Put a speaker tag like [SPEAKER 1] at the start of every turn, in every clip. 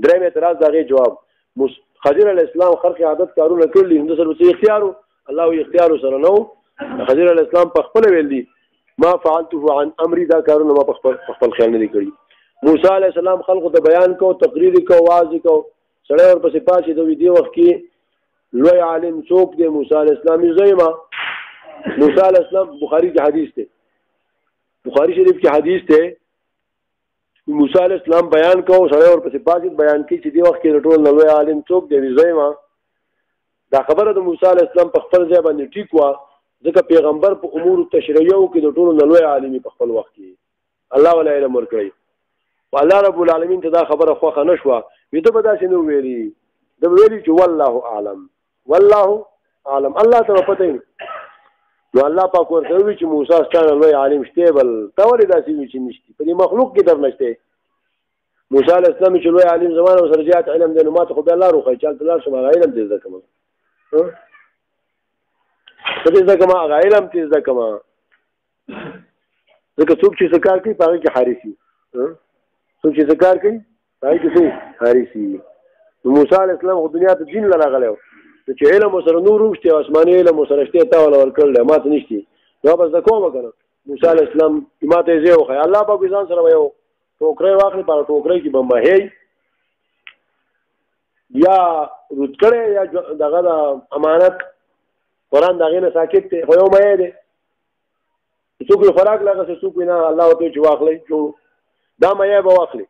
[SPEAKER 1] درېم اعتراض د هغې جواب خضر علیه السلام خرق عادت کارونه کړلي همده سره څه اختیار و الله وایي اختیار سره نه و خضر علیه السلام په خپله ویل دي ما فعلته عن امري دا کارونه ما په خپل خیال نه دي کړي موسی علیه السلام خلقو ته بیان کو تقریر کو واعظ کو سړی ورپسې پاسېده وي دې وخت کې لوی عالم څوک دی موسی علیه السلام یې زوی ما موسی علیه السلام بخاري کې حدیث دی بخاري شریف کې حدیث دی موسی علیہ السلام بیان کو سره ورپسې پاسید بیان کی چې دی وخت کې ټول نوې عالم څوک دی ویځای ما دا خبره د موسی علیہ السلام په خپل ځای باندې ټیک و ځکه پیغمبر په امور تشریعو کې د ټول نوې عالم په خپل وخت کې الله ولا علم ورکړي والله رب العالمین ته دا خبره خوښه نشوه وي ته به داسې نه ویلي د ویلي چې والله اعلم والله اعلم الله ته پته نو الله پاک ورته وی چې موسی ستانه لوی عالم شته بل تا ولې داسې وی چې نشته په دې مخلوق کې در نشته موسی علیه السلام چې لوی عالم زمانه او سرجات علم دی نو ماته خو به الله روخی چل تلار شم علم دې زده کوم څه دې زده کوم علم دې زده کوم ځکه څوک چې کار کوي په هغه کې حارثي څوک چې کار کوي په هغه کې حارثي موسی علیه السلام خو دنیا ته دین لراغلی چې علم سره نور وشته آسماني علم سره شته تا ولا ورکړل ما ته نشتی نو بس د کوم کنه موسی علی السلام ماته زه وخه الله په ځان سره وایو ټوکرې واخلي په ټوکرې کې بمبه هي یا رود کړي یا دغه د امانت قرآن دغه نه ساکت ته خو یو مې دي څوک خوراک لږه څوک نه الله ته چې واخلي دا مې به واخلي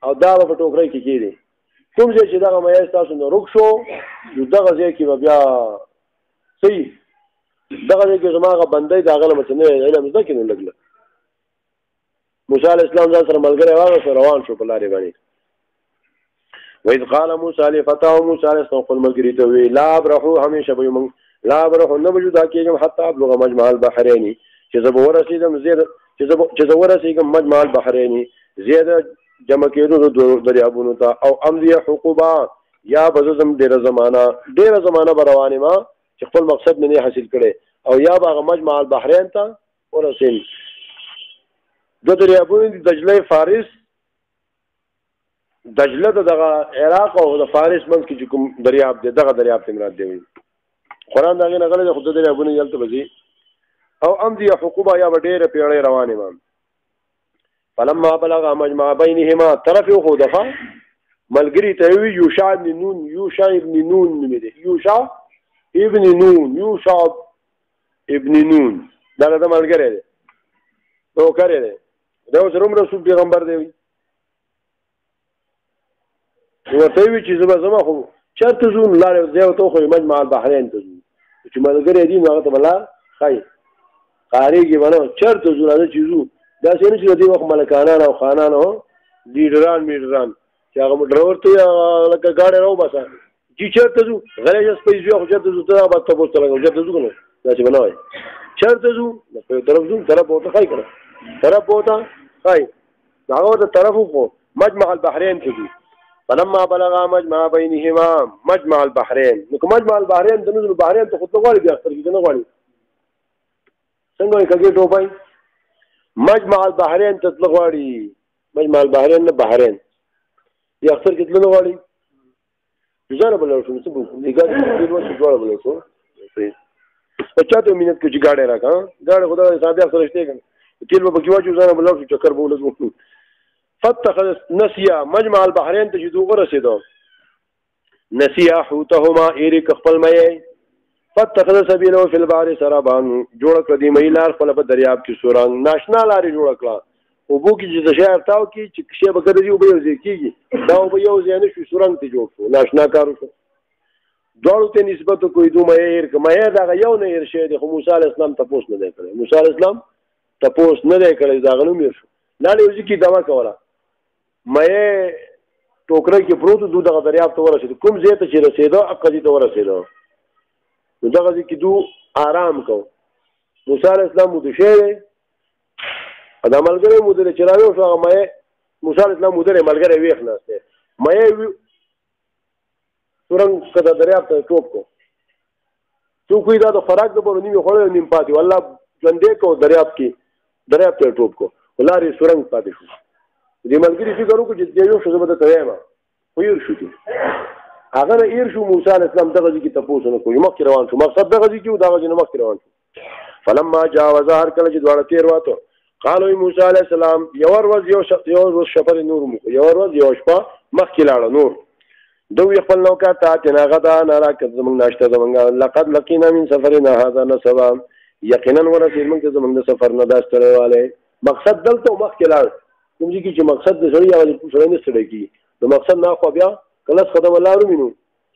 [SPEAKER 1] او دا په ټوکرې کې کېږي کوم ځای چې دغه مې تاسو نه روک شو نو دغه ځای کې بیا صحیح دغه ځای کې زماغه بندې دغه له متنه علم زده کینو لګله موسی علیه السلام ځان سره ملګری واغ روان شو په لارې باندې وإذ قال موسی لفتاه موسی علیه السلام خپل ملګري ته وی لا ابرحو همیشه به موږ لا ابرحو نه وجود کېږم حتی ابلغ مجمع البحرین چې زه به ورسېږم زید چې زه ورسېږم مجمع البحرین زید جمع کېدو د دریابونو ته او امضي حقوبا یا بزم ډیره زمانہ به روانې ما چې خپل مقصد نه حاصل کړي او یا به هغه مجمع البحرین ته ورسېږم د دریابونو د دجله فارس دجله دغه عراق او د فارس منځ کې کوم دریاب دی دغه دریاب ته مراد دی قرآن دغه نه غلې خود دریابونو یلته بزي او امضي حقوبا یا ډیره پیړې روانې ما فلما بلغ مجمع بينهما طرف خو دفع ملګری ته وی یوشع ابن نون نمیده یوشع ابن نون دا د ملګری دی نو کړی دی دا اوس رسول پیغمبر دی ورته وی چې زما خو چرته زو لارې ځای ته خو مجمع البحرین ته چې ملګری دی نو هغه ته بلا خای قاریږي ونه چرته زو راځي چې زو دا څنګه چې د دې وخت ملکانان او خانان او لیډران چې هغه ډرایور ته لکه ګاډي راو باسه چې چرته زو غلې جس پیسې خو چرته زو ته به تاسو ته لګو چرته زو کنه دا چې بنوي چرته زو په طرف وته خای کړه طرف وته خای هغه ته طرف خو مجمع البحرین کې دي فلما بلغ مجمع بينهما مجمع البحرين نو مجمع البحرين د نزل البحرين ته خطه غواړي بیا اختر کې نه غواړي څنګه یې کګي ټوپای مجمع البحرين تطلق غواړي مجمع البحرين نه بحرين یا اختر کې تلل غواړي ځان بل شو څه بو دیګا دې ورته جوړ بل شو په چاته مينت کې جګاړه راکا ګاړه خدای صاحب سره شته کنه تیل په کې واچو ځان بل شو چکر بولز فتخذ نسيا مجمع البحرين ته چې دوغه رسیدو نسيا حوتهما ایرک خپل مې فتخذ سبيله في البحر سرابان جوړ کړ دی مې لار خپل په دریاب کې سورنګ ناشنا لارې جوړ کړه او بو کې چې شهر تاو کې چې شی به کړی او به یو ځای کېږي دا به یو ځای نه شو سورنګ ته جوړ شو ناشنا کارو شو دوړو ته نسبت کوي دوه مې کمه دا یو نه هر شی د موسی عليه السلام تاسو نه دی کړی موسی عليه السلام تاسو نه دی کړی دا غنوم یې شو لاله یو ځکه دوا کوله مې ټوکرې کې پروت دوه دغه دریاب ته ورسېد کوم ځای ته چې رسېدو اقدی ته ورسېدو نو دغه ځکه دوه آرام کو موسی عليه السلام مو د شی دا ملګری مو د چراوي شو مې موسی عليه السلام مو د ملګری ویخ نهسته مې سورنګ کده دریاب ته ټوپ کو څوک دا د فراق د بورو نیمه خوړې نیم پاتې والله ژوندې کو دریاب ته ټوپ کو ولاري سورنګ پاتې شو دې ملګری فکر وکړي چې یو څه زما ته وایم وير شو دي هغه ایر شو موسی علیہ السلام دغه ځکه تاسو نه کوی مخکې روان شو مقصد دغه ځکه او دغه نه مخکې روان شو فلما جاوز هر کله چې دواړه تیر واته قالو موسی علیہ السلام یو ورځ یو شپه نور مو یو ورځ یو شپه مخکې لاړه نور دوی خپل نوکا ته تناغدا نارا کزمن ناشته زمنګ لقد لقينا من سفرنا هذا نصبا یقینا ورسې موږ زمنګ د سفر نه داستره والے مقصد دلته مخکې لاړ کوم چې مقصد د سړی او سړی نه سړی کی د مقصد نه خو بیا کله خدای الله رومینو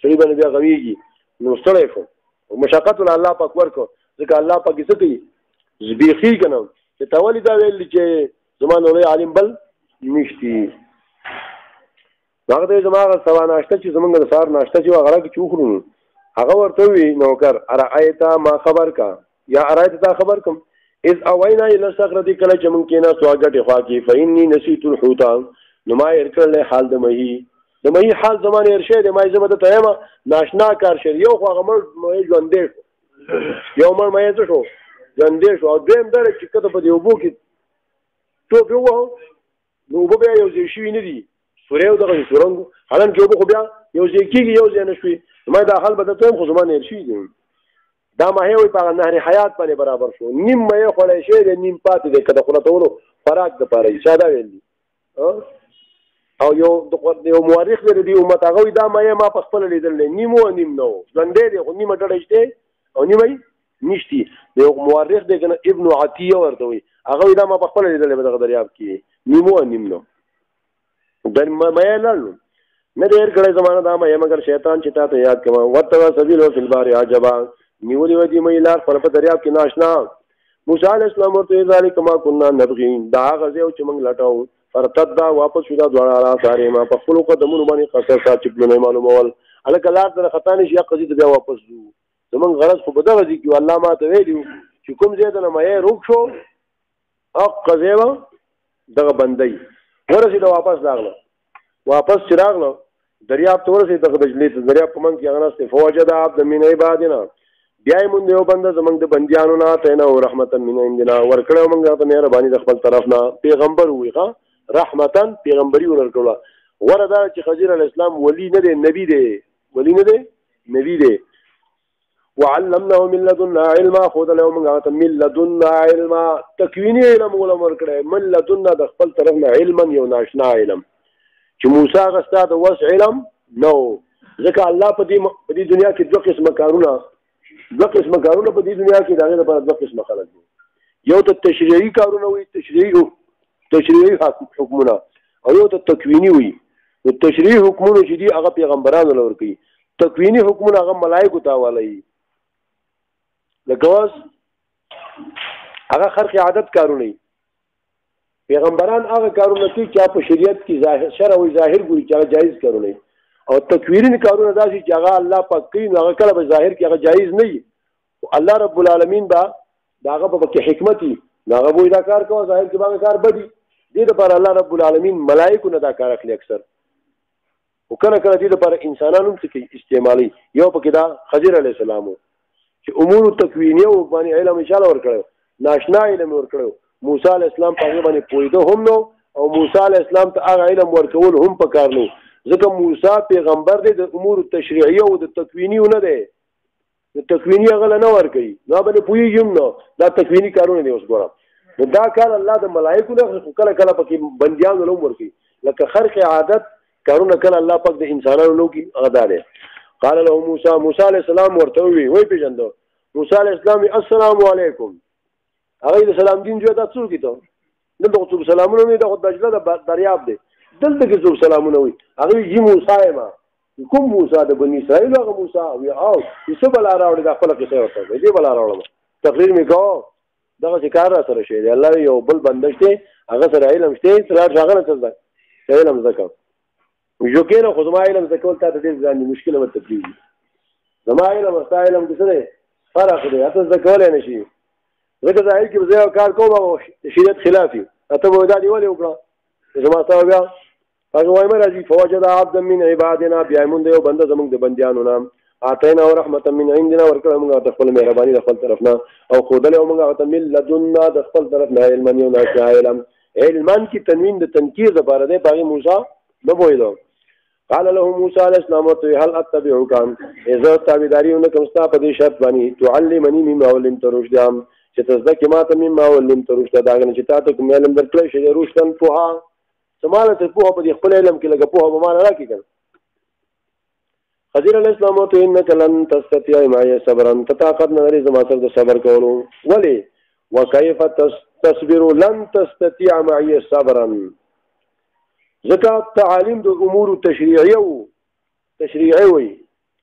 [SPEAKER 1] سړي باندې بیا غویږي نو ستړی شو او مشقت الله پاک ورکو ځکه الله پاک څه کوي زبیخي کنه چې تاولي دا ویل چې زمانه ولې عالم بل نشتی هغه د زمانه سوا ناشته چې زمونږ د سار ناشته چې هغه کې چوخرو هغه ورته وی نوکر ارایتا ما خبر کا یا ارایتا خبر کوم اذ اوینا الى صخره کله چې مونږ کېنا سواګټ خوا کې فإني نسيت الحوت نو ما ارکل حال د مهي حال زمانه ارشه د مای زمده ته ما ناشنا کار شر یو خو هغه مې ژوندې یو مې ته شو ژوندې شو او دیم در چې کته په دیو بو کې ټوپ یو نو وب بیا یو ځای شي نه دي سوريو دغه سورنګ حالان کې وب خو بیا یو ځای کېږي یو ځای نشوي ما دا حال بده ته خو زمانه ارشي دي دا ما هي په نهر حیات باندې برابر شو نیم مې خولې شي د نیم پاتې د کده خلته ورو فراق د پاره شاده ویلي او یو مورخ دی امت هغه دا مې ما په خپل لیدل نیمو نیم نو ځندې دی خو نیمه ډډه شته او نیمه نشتی یو مورخ دی کنه ابن عطیه ورته وي هغه دا ما په خپل لیدل په دغه دریاب کې نیمو نیم نو در مې لاله نه ډېر کړه زمانه دا مې مگر شیطان چې تاسو یاد کما ورته سبیل فی البحر عجبا نیولې ودی مې لار پر په دریاب کې ناشنا موسی علیہ السلام ورته ذالک ما كنا نبغي دا غزیو چې موږ لټاو فرتد واپس شو دا دواړه ساره ما په خپل قدمونو باندې قصر سات چې بلنه معلومول الک لار در خطا نشي قضیه بیا واپس زو زمون غرض خو بدغه دي چې الله ما ته ویلو چې کوم زید نه مې روک شو او قضیه دغه بندي ورسې دا واپس چراغلو دریاب ته ورسې دغه بجلی ته دریاب په من کې غناسته فوجد عبد من عبادنا بیا مونږ یو بنده زمونږ د بندیانو نه ته نه رحمتا من عندنا ورکړو مونږ ته مهرباني د خپل طرف نه پیغمبر وي ښا رحمتن پیغمبري ورکړه وردا چې خضر علی السلام ولی نه دی نبی دی ولی نه دی نبی دی وعلمناه من لدنا علما خود له موږ ته من لدنا علما تکوینی علم ورکړه من لدنا د خپل طرف نه علما یو ناشنا علم چې موسی غستا د وس علم نو ځکه الله په دې دنیا کې دوه قسمه کارونه په دې دنیا کې دغه لپاره دوه قسمه خلک دي یو ته تشریعي کارونه وي تشریعي حکمونه او یو ته تکوینی وي نو تشریعي حکمونه چې دي هغه پیغمبرانو لور کوي تکوینی حکمونه هغه ملائکه ته حواله لکه واس هغه خرق عادت کارونه پیغمبران هغه کارونه کوي چې په شریعت کې ظاهر شرع او ظاهر ګوري چې جایز کارونه او تکوینی کارونه داسي چې هغه الله پاک کوي هغه کله به ظاهر کې هغه جایز نه وي الله رب العالمین با داغه په کې حکمتي داغه وې دا کار کوي ظاهر کې باندې کار بدی دې لپاره الله رب العالمین ملائکه نه دا کار اخلي اکثر وکړه دې لپاره انسانانو څخه استعمالي یو پکې دا خضر علی السلام چې امور تکوینیه او باندې علم ان شاء الله ورکړو ناشنا علم ورکړو موسی علی السلام په باندې پویده هم نو او موسی علی السلام ته هغه علم ورکول هم پکار نو ځکه موسی پیغمبر دی د امور تشریعیه او د تکوینی نه دی د تکوینی هغه نه ور کوي نو باندې پویږم نو دا تکوینی کارونه دی اوس ګورم نو دا کار الله د ملائکه نه کله پکې بنديان له ور کوي لکه خرق عادت کارونه کله الله پاک د انسانانو نو کې غدا دی قال له موسی علیہ السلام ورته وی پیژندو موسی علیہ السلام السلام علیکم هغه د سلام دین جو دا څو کیته دغه څو سلامونه نه د دجله د دریاب دی دلته کې څو سلامونه وي هغه یې موسی ما کوم موسی د بنی اسرائیل هغه موسی وی او څه بل راوړي د خپل کې څه ورته دی بل راوړم تقریر میکو دغه ذکر را سره شي الله یو بل بندشته هغه سره علم شته تر هغه نه څه علم زکه یو کینه خو زما علم زکول ته د دې ځان مشکله وته پیږي زما علم او علم کې څه فرق دی اته زکول نه شي زکه ځای کې زه کار کوم او شریعت خلافي اته وې دا دی ولې وکړه زما تاسو بیا هغه وایي راځي فوجد عبد من عبادنا بیا مونږ یو بنده زمونږ د بنديانو نام اتینا ورحمت من عندنا ورکړه موږ ته خپل مهرباني د خپل طرف نه او خدای موږ ته مل لدنا د خپل طرف نه علم یو نه علم کی تنوین د تنکیر لپاره دی باغی موسی نه وایلو قال له موسی علیہ السلام هل اتبعك اذا تابعداري کوم ستا په دې شرط باندې تعلمني مما علمت رشدا چې تصدق ما ته مما علمت رشدا دا نه چې تاسو کوم علم درکړی شي رشدن پوها سماله ته پوها په خپل علم کې لګه پوها به مان راکې کړ خضر علیہ السلام ته انک لن تستطيع معي صبرا طاقت نه لري زما سره صبر کولو ولی وكيف تصبر لن تستطيع معي صبرا زکات تعالیم د امور تشریعي وي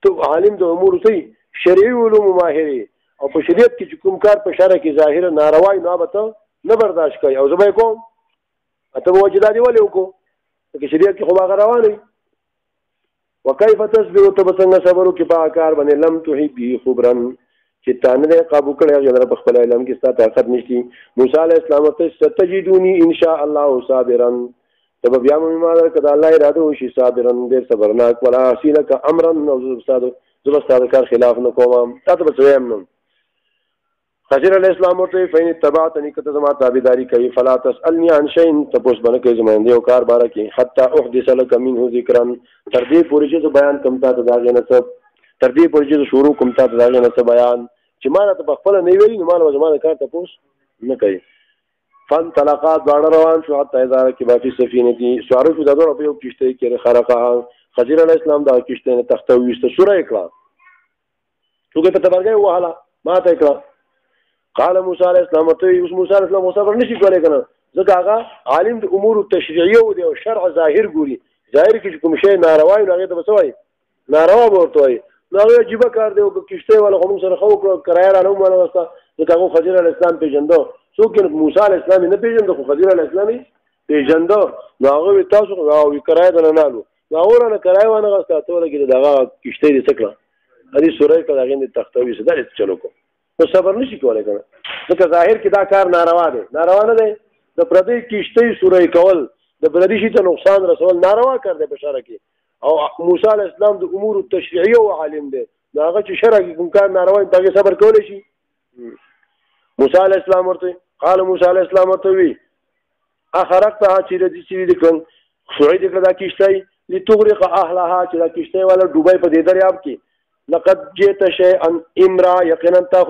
[SPEAKER 1] تو عالم د امور سي شرعي علوم ماهري او په شریعت کې کوم کار په شرع کې ظاهر ناروا نه بته نه برداشت کوي او زبې کوم اته وجدادي ولې وکړو چې شریعت کې خو هغه رواني وكيف تصبر تبسنګ صبر کې په کار باندې لم تحب خبرا چې تانه قابو کړی غیر په خپل علم کې ستاسو طاقت نشتی موسی عليه السلام ته ستجدوني ان شاء الله صابرا تب بیا مې ما کړه الله اراده وشي صابرا دې صبرناک ولا اسیلک امرا او زبستاد کار خلاف نه کوم تاسو به ویم نو خضر علیہ السلام ته فین تبعتنی کته زما تابعداری کوي فلا تسالنی عن شيء تپوس باندې کوي زما دې او کار باره کې حتا احدث لك منه ذکرا تر دې پورې چې بیان کوم تاسو دا غنه څه تر دې پورې چې شروع کوم تاسو دا غنه څه بیان چې ما ته خپل نه ویلي نو مال زما کار تپوس نه کوي فن طلقات باندې روان شو حتی اذا کې باقي سفینه دي سوار شو دا په یو کشته کې خرقه خضر علیہ السلام دا کشته نه تخته ويسته سوره اقرا څنګه ته تبرګه وهاله ما ته اقرا قال موسی علیہ السلام ته موسی علیہ السلام صبر نشي کولای کنه ځکه هغه عالم د امور تشریعیه او د شرع ظاهر ګوري ظاهر کې کوم شی ناروا وي هغه ته بسوي ناروا ورته وي نو عجیب کار دی او کشته ولا کوم سره خو کرایه را نه مونږ واسطه ځکه هغه خضر علیہ السلام پیژندو څوک موسی علیہ السلام نه پیژندو خو خضر علیہ السلام پیژندو نو هغه تاسو او کرایه نه نالو نو اور نه کرایه ونه غستا ته لګي دغه کشته دې څکړه هدي سوره کې دغه تختوي سره چلو کو نو صبر نشي کولای کنه ځکه ظاهر کې دا کار ناروا دی ناروا نه دی د پردې کشته سوره کول د پردې شي ته نقصان رسول ناروا کار دی په شرع کې او موسی علیہ السلام د امور التشریعیه او عالم دی دا هغه چې شرع کې کوم کار ناروا دی هغه صبر کولای شي موسی علیہ السلام ورته قال موسی علیہ السلام ورته وی اخرقتها چې دې کړن سوید کړه دا کشته لتغرق اهلها چې دا کشته والا ډوبای په دې دریاب کې لقد جئت شيئا امرا یقینا تا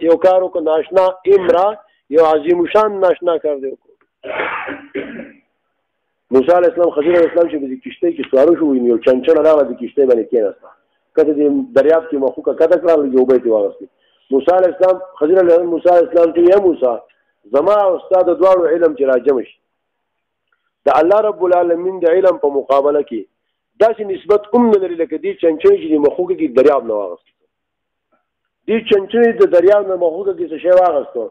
[SPEAKER 1] یو کارو کو ناشنا امرا یو عظیم شان ناشنا کار دی موسی علیہ السلام خضر علیہ السلام چې د کشته کې سوارو شو یو چنچن راغله د کشته باندې کېناسته کته د دریاب کې مخوکه کته کړل یو بیت واغستی موسی علیہ السلام خضر علیہ موسی علیہ السلام ته یا موسی زما استاد دوړو علم چې راجم شي د الله رب العالمین د علم په مقابله کې داسې نسبت نه لري لکه دې چنچنې چې د مخوکه کې دریاب نه واغست دې چنچنې د دریاب نه مخوکه کې څه شی واغستو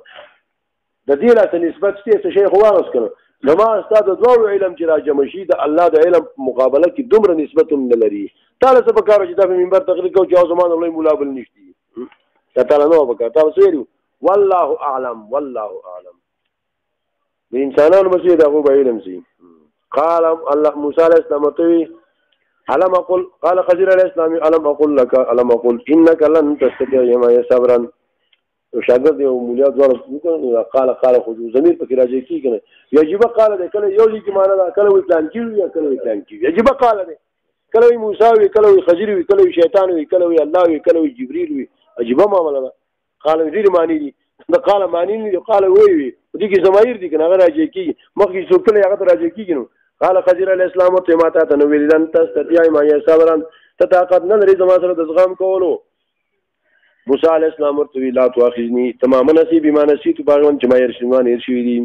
[SPEAKER 1] د دې لا نسبت څه شی خو واغست کړو زما استاد دوړو علم چې راجم شي د الله د علم مقابله کې دومره نسبت نه لري تعالی څه پکاره چې د منبر تقریر کو چې زمان الله مولا بل نشتی تعالی نو پکاره تاسو ویلو والله اعلم د انسانانو مسجد هغه به علم سي قال الله موسی علیہ السلام ته علم اقول قال خضر علیہ السلام علم اقول لك علم اقول انك لن تستطيع معي صبرا شاګرد یو مولیا ځوړ قال خو زمير پکې راځي کیږي یجب قال ده کله یو لیکي معنا ده کله وی پلان کیږي یا کله وی پلان کیږي یجب قال ده کله وی موسی وی کله وی خضر وی کله وی شیطان وی کله وی الله وی کله وی جبريل وی عجيبه معاملہ ده قال دې معنی دي دا قال معنی دي قال وی دي کې زمایر دي کنه راځي کیږي مخکې څوک کله هغه راځي کیږي نو قال خضر علیہ السلام ته ماته ته نو ویل لن تستطيع معي صبرا تطاقت نه لري زما سره د زغم کولو موسی علیہ السلام ورته لا تواخذني تماما نصیب ما نسیت باغون چې ما يرشمان يرشي دي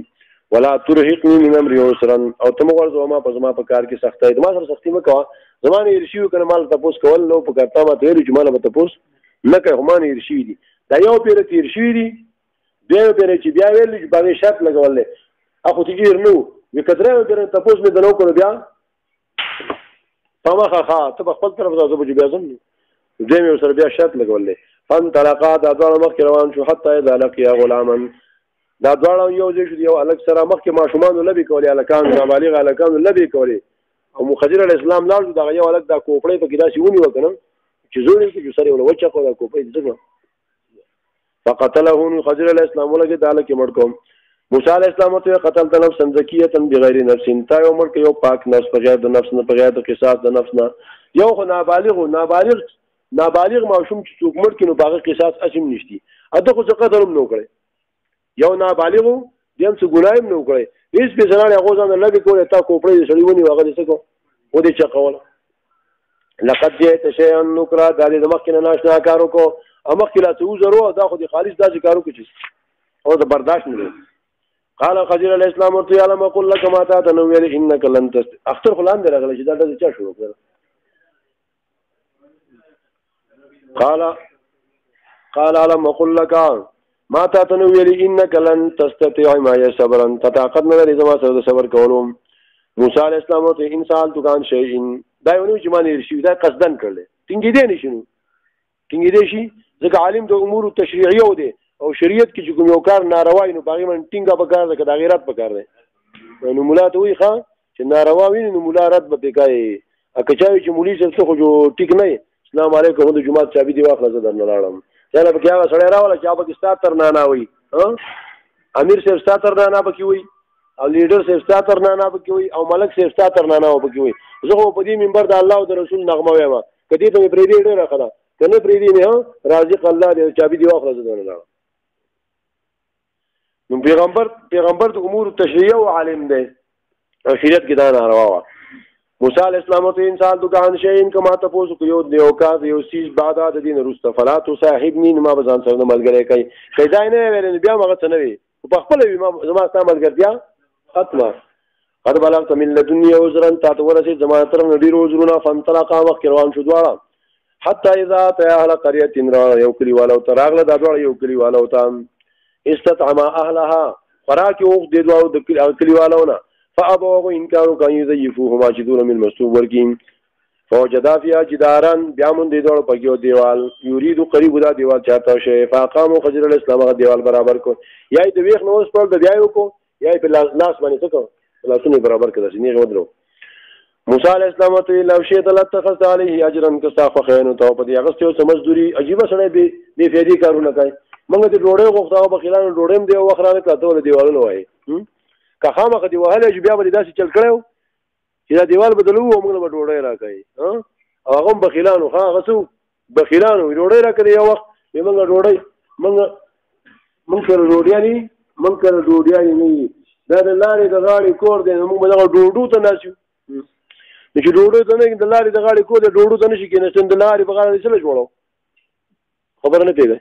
[SPEAKER 1] ولا ترهقني من امر يسرا او تم ورزو ما په زما په کار کې سختای ما سره سختي مکوا زمانه يرشي کنه مال تاسو کول نو په کارتا ما ته چې مال به تاسو نه کوي هم يرشي دي دا یو پیر تیرشي دي بیا پیر چې بیا ویل چې باندې شرط لګول اخو تیګیر نو وکړه پیر تاسو مې دنو کړو بیا فما ته خپل طرف ته زوج بیا زم دې مې سره بیا شرط لګول فن طلقات دا مخ روان شو حتی اذا لقيا غلاما دا دواړه یو ځای شو یو الګ سره مخکې ماشومان لبي کولې الکان بالغ الکان لبي کولې او خضر علیہ السلام لاړ دا یو الګ دا کوپړې په کې داسې ونی وکنه چې زوري کې سره ول وچا کو دا کوپړې دغه فقتله خضر علیہ السلام ولګي دا لکه مړ کوم موسی علیه السلام ته قتلت نفسا زکیه بغیر نفس، تا یو مړ یو پاک نفس بغیر د نفس نه، بغیر د قصاص د نفس نه. یو خو نابالغ ماشوم چې څوک مړ کړي نو باغ قصاص اسیم نشتی، اته خو څه قدر هم نو کړي. یو نابالغ دیم څه ګناه هم نو کړي، هیڅ به زنانه هغه ځان لګي کوله تا کوپړې سړی ونی هغه څه کو و دې چا کوله. لقد جئت شيئا نكرا، دا دې مخکې نه ناشنا کارو کو، امخکې لا څه وزرو دا خو دې خالص دا کارو کو چې او د برداشت نه. قال خضر علیہ السلام ورته علم اقول لك ما تا تنويل انك لن تست اختر خلان دی راغلی چې دا د چا شروع کړ. قال علم اقول لك ما تا تنويل انك لن تستطيع معي صبرا، طاقت نه لري زما سره صبر کولو. موسی علیہ السلام ورته انسان دکان شي دا یو چې معنی رشي دا قصدن کړل ټینګې دی نشو ټینګې دی شي ځکه عالم د امور تشریعیه دی او شریعت کې چې کوم یو کار ناروا وي نو باغی من ټینګه پکار ده که د غیرت پکار ده. نو مولا ته وایي ښه چې ناروا وي نو مولا رد به پې کوي. که چا وي چې مولي صاحب څه خو جو ټیک نه یې السلام علیکم د جومات چابي دې واخله زه درنه لاړم چاله پکې هغه سړی راوله چې هغه پکې ستا ترنانا وي، امیر صاحب ستا ترنانا پکې وي او لیډر صاحب ستا ترنانا پکې وي او ملک صاحب ستا ترنانا پکې وي. زه خو په دې منبر د الله او د رسول نغمه وایم که دې ته مې پرېږدي ډېره ښه ده، که نه پرېږدي مې رازق الله دی چابي دې واخله زه درنه لاړم. نو پیغمبر د امور تشریعیه او عالم دی او شریعت کې دا ناروا وه. موسی علیه السلام ته انسان دکان شین که ما تپوس کو یو دیو کار یو سیز بعد د دین رسته فلا تو صاحبنی نو ما به ځان سره ملګری کوي خدای نه ویل بیا مغه څه نه وي په خپل وي ما زما ستا ملګرتیا ختمه. قد بلغت من لدني عذرا تا ورسي زما تر نډیر عذرونه فانطلقا وخت روان شو دواړه حتی اذا اتى اهل قريه را یو کلیوالو ته راغله دا دواړه یو کلیوالو ته استطعم اهلها فراك وخت د دوه د کلیوالونه فابوا انكاروا كان يضيفوهما جدون من مستوب ورکین فوجدا فيها جدارا بیامون د دوه پکیو دیوال یرید قریب دا دیوال چاته شي فاقاموا خضر الاسلام دیوال برابر کو یا د ویخ نو سپل د دیایو کو یا په لاس باندې څه کو لاسونه برابر کړه چې نه غوډرو. موسی علیہ السلام ته لو شئت لاتخذت عليه اجرا كصاف خير تو په دې اغستو سمجدوري عجیب سره به فیدی کارونه کوي. موږ د ډوړې غوښتاو په خلانو ډوړې هم دی او خلانو کاته دیوالونه وایي که خامخ دی وهله چې بیا به داسې چل کړو چې دا دیوال بدلو او موږ به ډوړې راکوي او هغه هم بخیلانو هغه څو بخیلانو ډوړې راکړي یو وخت موږ ډوړې موږ سره ډوډیانې نه دا د لارې د غاړې کور دی موږ به دغه ډوډو ته ناسو نو چې ډوډو ته نه د لارې د غاړې کور دی ډوډو ته نشي کېناستون د لارې په غاړه څه جوړو خبره نه پوهېږئ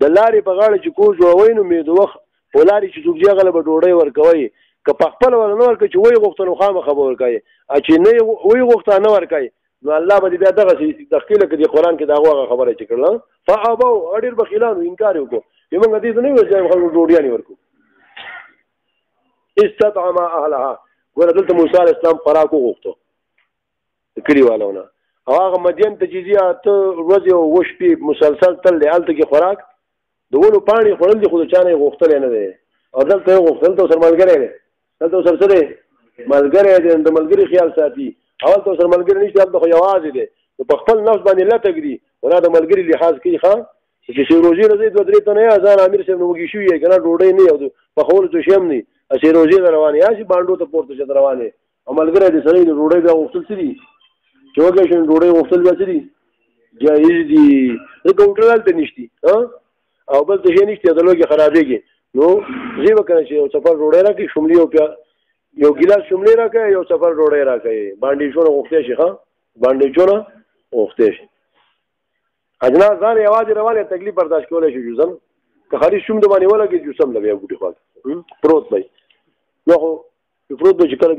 [SPEAKER 1] د لارې په غاړه چې کور جوړوئ نو مې د وخت په لارې چې څوک ځي هغه به ډوډۍ ورکوئ که په خپله ور نه ورکوي چې ویې غوښته نو خامخا به ورکوي چې نه ویې غوښته نه ورکوي نو الله به دې بیا دغسې تخکې لکه دې قرآن کې د هغو هغه خبره چې کړله فابوا ډېر بخیلانو انکار یې وکړو چې موږ دې ته نه ویل چې خلکو ډوډیانې ورکړو. استطعم اهلها ګوره دلته موسی علیه السلام خوراک وغوښتو د کلیوالو نه او هغه مدین ته چې ځي اته ورځې او اووه شپې مسلسل تل دی هلته کې خوراک د ونو پاڼې خوړل دي خو د چا نه یې غوښتلی نه دی او دلته یې غوښتل دلته ورسره ملګری دی دلته ورسره څه دی ملګری دی د ملګري خیال ساتي او هلته ورسره ملګري نشته هلته خو یوازې دی نو په خپل نفس باندې لټک دي او دا د ملګري لحاظ کوي ښه چې سیروزي نه ځئ دوه درې تنه یې ځان امیر صاحب نه وږي شوي یې که نه ډوډۍ نه یې او پخولو څه شی هم نه سیروزي ته روان یې هسې بانډو ته پورته شه ته روان یې او ملګری دې سړی د ډوډۍ بیا غوښتل څه دي چې وږی شو نو ډوډۍ غوښتل بیا څه دي جایز دي ځکه هوټل هلته نشتي او بل څه شی نشته د لوږې خرابېږي نو زه به کنه چې یو سفر ډوډۍ راکړي شملي یو ګیلاس شملي راکړی یو سفر ډوډۍ راکړی بانډیچونه غوښتی شي ښه بانډیچونه غوښتی شي اجناس ځان یوازې روان یې تکلیف برداشت کولی شي جوزم که خالي شوم د باندې ولګېد جوسم له بیا بوټي خواته پروت دی بیا خو پروت دی چې کله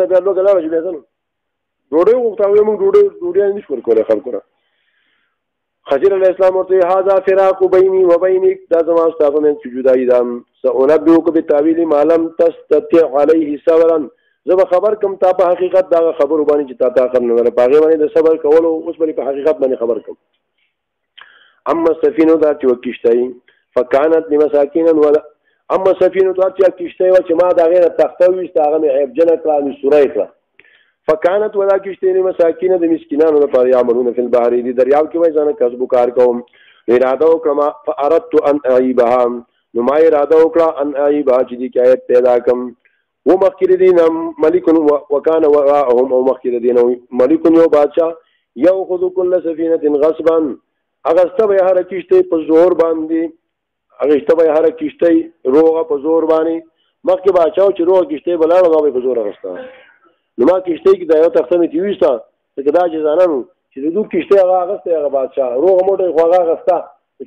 [SPEAKER 1] بیا لوږه لاړه چې بیا ځه نو ډوډۍ وغوښته موږ ډوډۍ نه شو ورکولی خلکو نه. خضر علیہ السلام ورته هذا فراق بیني وبینک دا زما ستا په منځ کې جدایي ده سأنبئک بتاویل ما لم تستطع علیه صبرا زه به خبر کم تا په حقیقت دا خبرو باندې چې تا طاقت نه لري په هغې باندې د صبر کولو اوس به په حقیقت باندې خبر کم. اما السفینه دا چې وه کښتۍ فکانت لمساکین اما السفینه دا چې کښتۍ وه چې ما د هغې نه تخته وویسته هغه مې عیبجنه کړه مسوره یې کړه فکانت ولا کښتۍ لمساکین د مسکینانو لپاره یعملون فی البحر دي دریاب کې وایي ځانه کسب و کار کوم اراده وکړم فاردت ان اعیبها نو ما اراده وکړه ان ای با چې دې آیت پیدا کم و مخکې دین ملک وکانه وراءهم او مخکې دین ملک یو بادشاہ یاخذ كل سفینه غصبا اغسته به هر کشته په زور باندې اغسته به هر کشته روغه په زور باندې مخکې بادشاہ چې روغه کشته بلاړه دا په زور اغسته نو ما کشته کې دا یو تخته می تیوستا چې دا جزانانو چې د دوه کشته هغه اغسته هغه بادشاہ روغه موټه خو هغه اغسته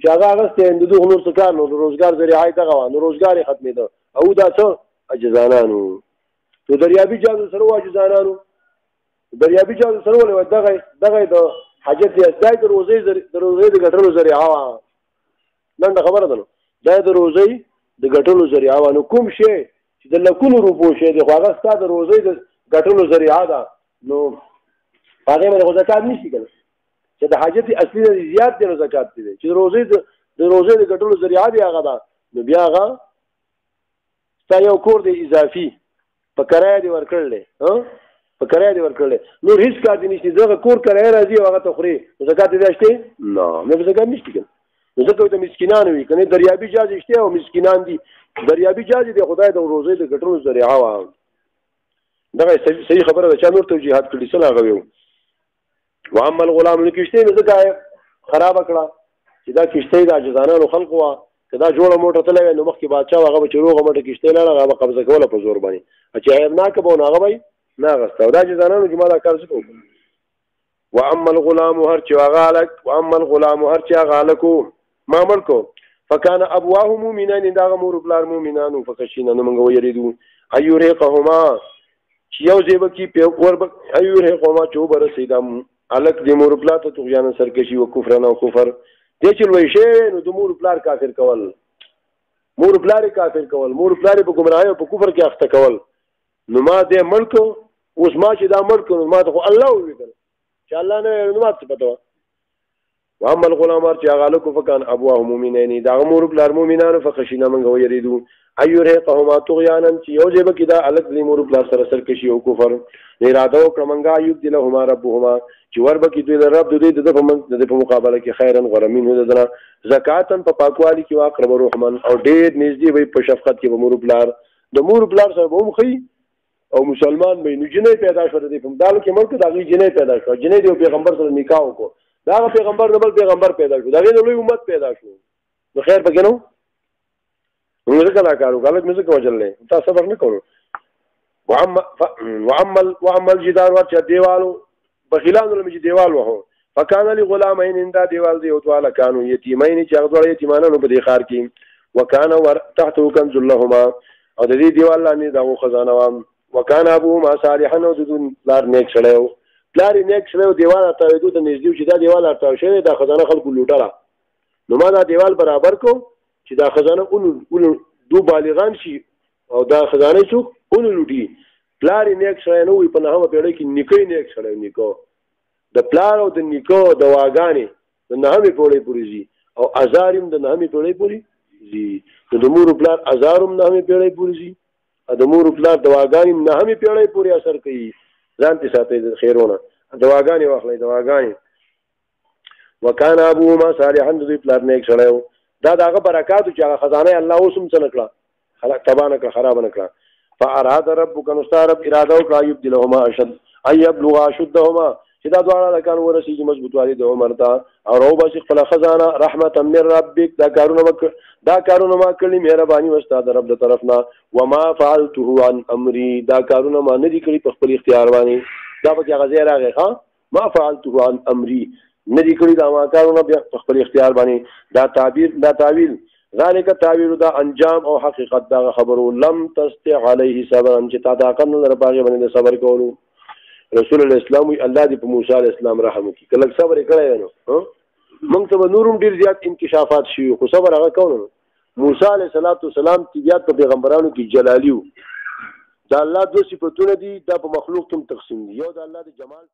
[SPEAKER 1] چې هغه اغسته د دوه نور څه کار نو روزګار ذریعہ دغه نو روزګار ختمېده او دا څه اجزانانو تو دریابي جادو سره واجزانانو دریابي جادو سره ولې دغه د حاجت دی اسای د روزي د ګټلو ذریعہ نن خبره ده نو دا د روزي د ګټلو ذریعہ نو کوم شی چې د لکونو روپو شی دی خو هغه ستاسو د روزي د ګټلو ذریعہ ده نو هغه باندې زکات نشي کړل چې د حاجت اصلي د زیات دی نو زکات دی چې د روزي د ګټلو ذریعہ دی هغه ده نو بیا هغه تا یو کور دی اضافي په کرایه دی ورکړل په کرایه دی ورکړل نو هیڅ کار دی نشته دغه کور کرایه راځي هغه تخري زکات دی شته نه مې زکات نشته کنه زکات د مسکینانو وي کنه دریابي جاز شته او مسکینان دي دریابي جاز دی خدای د روزي د ګټلو ذریعہ و دغه صحیح خبره ده چې نور توجیهات کړي سره غوي و عمل غلام کشته نه زکات خراب کړه چې دا کشته د اجزانانو خلق وا دا جوړه موټه تلوي نو مخکې بادشاہ هغه چې روغه موټه کشته نه هغه قبضه کوله په زور باندې چې عیب نه کبو هغه وای نه غسته دا چې زنانو چې ما دا کار څه و اما الغلام هر چې غالک و اما الغلام هر چې غالکو ما ملکو فكان ابواه مؤمنان دا مور بلار مؤمنانو فخشینا نو موږ ویریدو ايورهقهما چې یو زیب کې په ور ايورهقهما چې برسیدم الک د مور بلا ته طغیان سرکشي او کفر نه کفر دې چې لوي شي نو د مور پلار کافر کول مور پلار کافر کول مور پلار په گمراهۍ او په کفر کې اخته کول نو ما دې ملک اوس ما چې دا ملک نو ما ته الله وکړ چې الله نه نو ما څه پتو واما الغلام چې غالو فکان ابواه مؤمنین دا مور پلار مؤمنانو فخشینا منغو یریدو ايورهقهما طغیانا چې یو ځب کې دا الګ د مور پلار سره سرکشي او کفر اراده او کمنګا ایوب دلهما ربهما چې وربه کې دوی د رب د په مقابله کې خیرن غرمین هو دنا زکاتن په پاکوالي کې واقرب رحمان او ډېر نږدې وي په شفقت کې مور پلار د مور پلار سره هم خي او مسلمان به نو جنې پیدا شو د په دال کې ملک دغه جنې پیدا شو جنې د پیغمبر سره نکاح وکړو دا پیغمبر د بل پیغمبر پیدا شو دغه لوی امت پیدا شو نو خیر پکې نو موږ کله کارو غلط مې څه کوجلې تاسو صبر نه کوو وعمل جدار ورچ دیوالو بخیلانو لمه دیوال وهو فکان لی غلامین اندا دیوال دی او دواله کانو یتیمین چې هغه ډول یتیمانو په دې خار کې وکانه ور تحته کنز لهما او د دې دیوال لاندې دا خزانه وام وکانه ابوهما صالحا او دون لار نیک شړیو پلار نیک شړیو دیوال ته دوی ته نږدې چې دا دیوال ارتاو شوی دا خزانه خلکو لوټره نو ما دا دیوال برابر کو چې دا خزانه اون دو بالغان شي او دا خزانه څوک اون لوټي پلار نیک شړی نو په نهمه پیړۍ کې نیکي نیک شړی نیکو د پلار او د نیکو د واګانې د نهمه پیړۍ پورې زی او ازارم د نهمه پیړۍ پورې زی د مور پلار ازارم نهمه پیړۍ پورې زی د مور پلار د واګانې نهمه پیړۍ پورې اثر کوي ځان ته ساتي د خیرونه د واګانې واخلې د واګانې وکانا ابوهما صالحا د پلار نیک شړیو دا دغه برکات چې هغه خزانه الله اوسم څه نکړه خلق تبانه کړ خراب نکړه فاراد ربک نستارب اراده او ایوب دلهما اشد ايبلغ اشدهما چې دا دواړه د کانو ورسیږي مضبوطوالي د عمر ته او رو بس خپل خزانه رحمت من ربک دا کارونه ما کړی مهرباني وستا د رب د طرفنا وما فعلته عن امري دا کارونه ما نه دي کړی په خپل اختیار باندې دا به غزه راغی ها ما فعلته عن امري نه دي کړی دا ما کارونه په خپل اختیار باندې دا تعبیر ذالک تعبیر دا انجام او حقیقت دا خبرو لم تستع علیه صبرا چې تا دا کنه لر باغ باندې صبر کولو رسول الله اسلام الله دې په موسی علی السلام رحم وکړي کله صبر کړی نو موږ ته نورم ډیر زیات انکشافات شي خو صبر هغه کوو موسی علیه السلام طبيعت په پیغمبرانو کې جلالیو دا الله دو صفاتونه دي دا په مخلوق تم تقسیم دي یو د الله د جمال